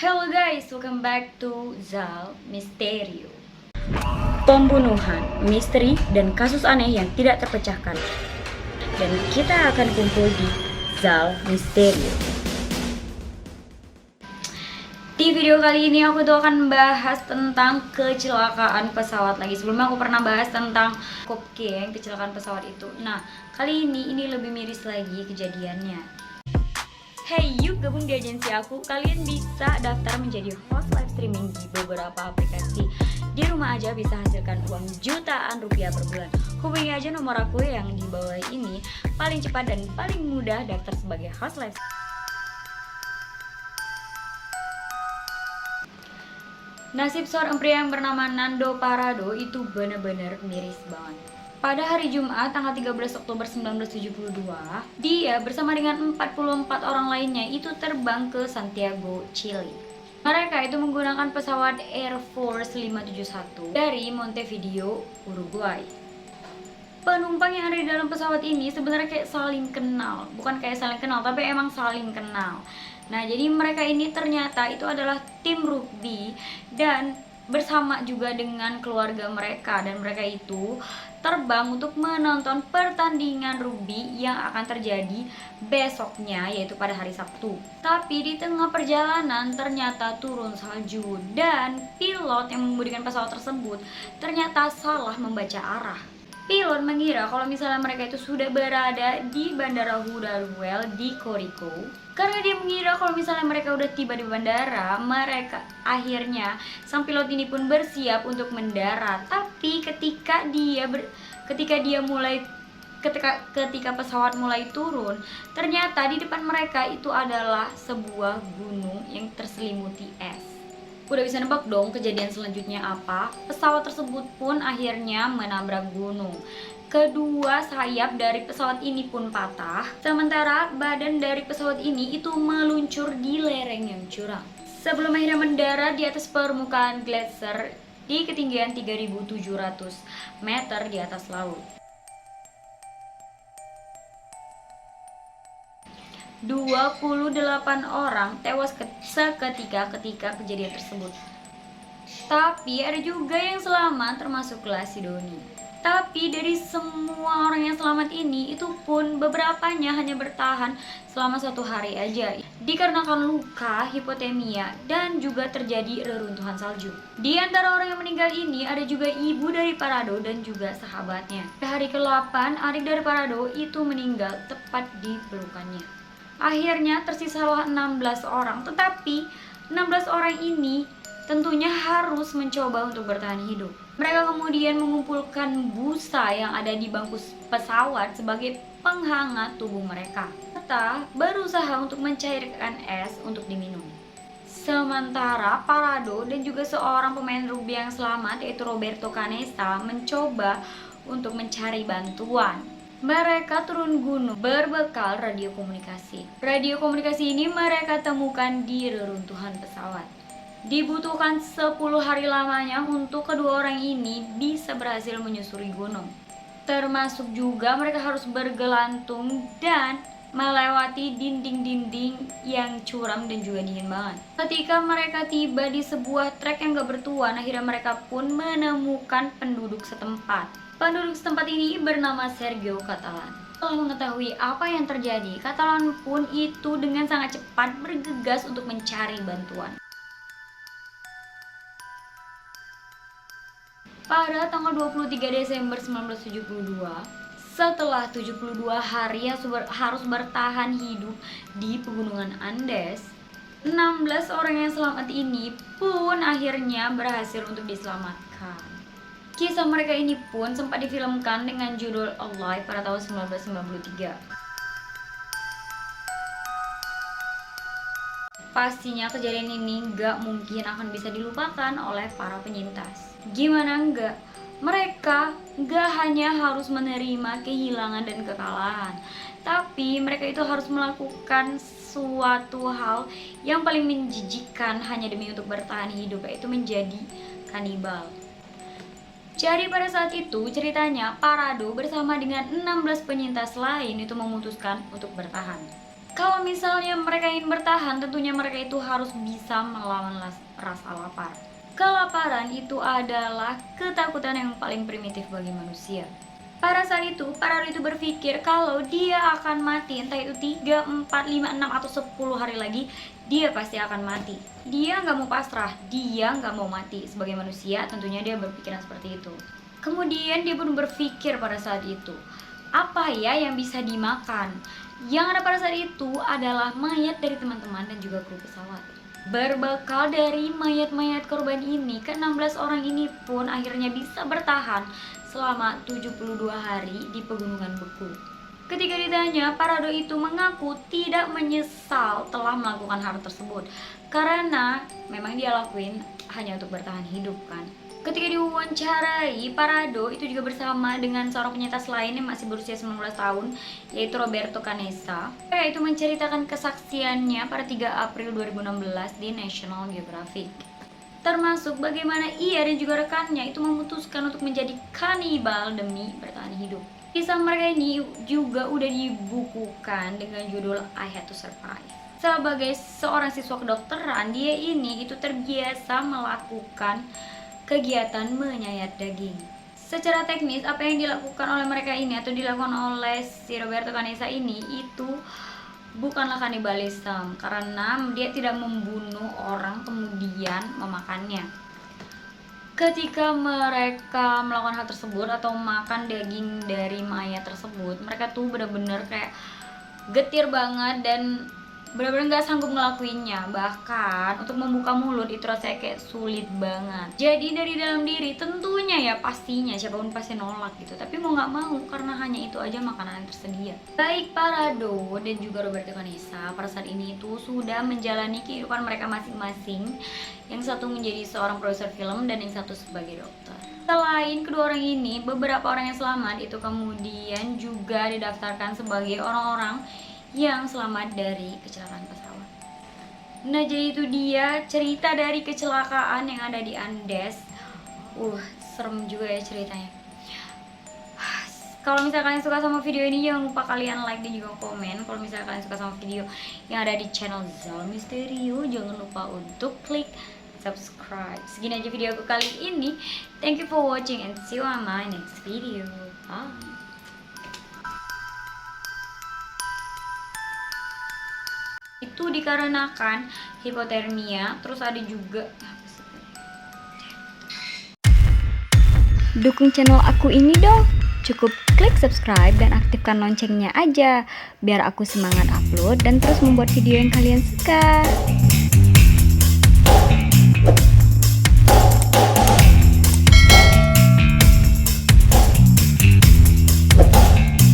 Hello guys, welcome back to Zal Misterio. Pembunuhan, misteri, dan kasus aneh yang tidak terpecahkan. Dan kita akan kumpul di Zal Misterio. Di video kali ini aku tuh akan bahas tentang kecelakaan pesawat lagi. Sebelumnya aku pernah bahas tentang Kopkeng, kecelakaan pesawat itu. Nah, kali ini lebih miris lagi kejadiannya. Hey, yuk gabung di agensi aku. Kalian bisa daftar menjadi host live streaming di beberapa aplikasi. Di rumah aja bisa hasilkan uang jutaan rupiah per bulan. Hubungi aja nomor aku yang di bawah ini. Paling cepat dan paling mudah daftar sebagai host live. Nasib seorang pria yang bernama Nando Parado itu benar-benar miris banget. Pada hari Jumat tanggal 13 Oktober 1972, dia bersama dengan 44 orang lainnya itu terbang ke Santiago, Chile. Mereka itu menggunakan pesawat Air Force 571 dari Montevideo, Uruguay. Penumpang yang ada di dalam pesawat ini sebenarnya kayak saling kenal. Bukan kayak saling kenal, tapi emang saling kenal. Nah, jadi mereka ini ternyata itu adalah tim rugby dan bersama juga dengan keluarga mereka, dan mereka itu terbang untuk menonton pertandingan rugby yang akan terjadi besoknya, yaitu pada hari Sabtu. Tapi di tengah perjalanan ternyata turun salju dan pilot yang mengemudikan pesawat tersebut ternyata salah membaca arah. Pilot mengira kalau misalnya mereka itu sudah berada di Bandara Hudaruel di Koriko. Karena dia mengira kalau misalnya mereka udah tiba di bandara, akhirnya sang pilot ini pun bersiap untuk mendarat. Tapi ketika pesawat mulai turun, ternyata di depan mereka itu adalah sebuah gunung yang terselimuti es. Udah bisa nebak dong kejadian selanjutnya apa? Pesawat tersebut pun akhirnya menabrak gunung. Kedua sayap dari pesawat ini pun patah, sementara badan dari pesawat ini itu meluncur di lereng yang curam. Sebelum akhirnya mendarat di atas permukaan gletser di ketinggian 3.700 meter di atas laut. 28 orang tewas seketika ketika kejadian tersebut. Tapi ada juga yang selamat, termasuklah si Doni. Tapi dari semua orang yang selamat ini, itu pun beberapanya hanya bertahan selama 1 hari aja dikarenakan luka, hipotermia, dan juga terjadi reruntuhan salju. Di antara orang yang meninggal ini ada juga ibu dari Parado dan juga sahabatnya. Di hari ke-8, adik dari Parado itu meninggal tepat di pelukannya. Akhirnya tersisalah 16 orang, tetapi 16 orang ini tentunya harus mencoba untuk bertahan hidup. Mereka kemudian mengumpulkan busa yang ada di bangku pesawat sebagai penghangat tubuh mereka, serta berusaha untuk mencairkan es untuk diminum. Sementara Parado dan juga seorang pemain rugby yang selamat, yaitu Roberto Canessa, mencoba untuk mencari bantuan. Mereka turun gunung berbekal radio komunikasi. Radio komunikasi ini mereka temukan di reruntuhan pesawat. Dibutuhkan 10 hari lamanya untuk kedua orang ini bisa berhasil menyusuri gunung. Termasuk juga mereka harus bergelantung dan melewati dinding-dinding yang curam dan juga dingin banget. Ketika mereka tiba di sebuah trek yang gak bertuan, akhirnya mereka pun menemukan penduduk setempat. Penduduk setempat ini bernama Sergio Catalan. Setelah mengetahui apa yang terjadi, Catalan pun itu dengan sangat cepat bergegas untuk mencari bantuan. Pada tanggal 23 Desember 1972, setelah 72 hari yang harus bertahan hidup di pegunungan Andes, 16 orang yang selamat ini pun akhirnya berhasil untuk diselamatkan. Kisah mereka ini pun sempat difilmkan dengan judul Alive pada tahun 1993. Pastinya kejadian ini gak mungkin akan bisa dilupakan oleh para penyintas. Gimana enggak? Mereka gak hanya harus menerima kehilangan dan kekalahan, tapi mereka itu harus melakukan suatu hal yang paling menjijikkan hanya demi untuk bertahan hidup, yaitu menjadi kanibal. Jadi pada saat itu ceritanya Parado bersama dengan 16 penyintas lain itu memutuskan untuk bertahan. Kalau misalnya mereka ingin bertahan, tentunya mereka itu harus bisa melawan rasa lapar. Kelaparan itu adalah ketakutan yang paling primitif bagi manusia. Pada saat itu, Parado itu berpikir kalau dia akan mati, entah itu 3, 4, 5, 6, atau 10 hari lagi, dia pasti akan mati. Dia nggak mau pasrah, dia nggak mau mati. Sebagai manusia, tentunya dia berpikiran seperti itu. Kemudian dia pun berpikir pada saat itu, apa ya yang bisa dimakan? Yang ada pada saat itu adalah mayat dari teman-teman dan juga kru pesawat. Berbekal dari mayat-mayat korban ini, ke-16 orang ini pun akhirnya bisa bertahan selama 72 hari di pegunungan beku. Ketika ditanya, Parado itu mengaku tidak menyesal telah melakukan hal tersebut karena memang dia lakuin hanya untuk bertahan hidup kan. Ketika diwawancarai, Parado itu juga bersama dengan seorang penyintas lain yang masih berusia 19 tahun, yaitu Roberto Canessa. Mereka itu menceritakan kesaksiannya pada 3 April 2016 di National Geographic. Termasuk bagaimana ia dan juga rekannya itu memutuskan untuk menjadi kanibal demi bertahan hidup. Kisah mereka ini juga udah dibukukan dengan judul I Had to Survive. Sebagai seorang siswa kedokteran, dia ini itu terbiasa melakukan kegiatan menyayat daging. Secara teknis, apa yang dilakukan oleh mereka ini atau dilakukan oleh si Roberto Canessa ini itu bukanlah kanibalisme karena dia tidak membunuh orang kemudian memakannya. Ketika mereka melakukan hal tersebut atau makan daging dari mayat tersebut, mereka tuh benar-benar kayak getir banget dan benar-benar nggak sanggup ngelakuinnya. Bahkan untuk membuka mulut itu rasanya kayak sulit banget. Jadi dari dalam diri tentunya ya pastinya siapapun pasti nolak gitu, tapi mau nggak mau karena hanya itu aja makanan yang tersedia. Baik Parado dan juga Roberto Canessa pada saat ini itu sudah menjalani kehidupan mereka masing-masing. Yang satu menjadi seorang produser film dan yang satu sebagai dokter. Selain kedua orang ini, beberapa orang yang selamat itu kemudian juga didaftarkan sebagai orang-orang yang selamat dari kecelakaan pesawat. Nah, jadi itu dia cerita dari kecelakaan yang ada di Andes. Serem juga ya ceritanya. Kalau misalnya kalian suka sama video ini, jangan lupa kalian like dan juga komen. Kalau misalnya kalian suka sama video yang ada di channel Zal Misterio, jangan lupa untuk klik subscribe. Segini aja video aku kali ini. Thank you for watching and see you on my next video. Bye. Itu dikarenakan hipotermia, terus ada juga dukung channel aku ini dong. Cukup klik subscribe dan aktifkan loncengnya aja biar aku semangat upload dan terus membuat video yang kalian suka.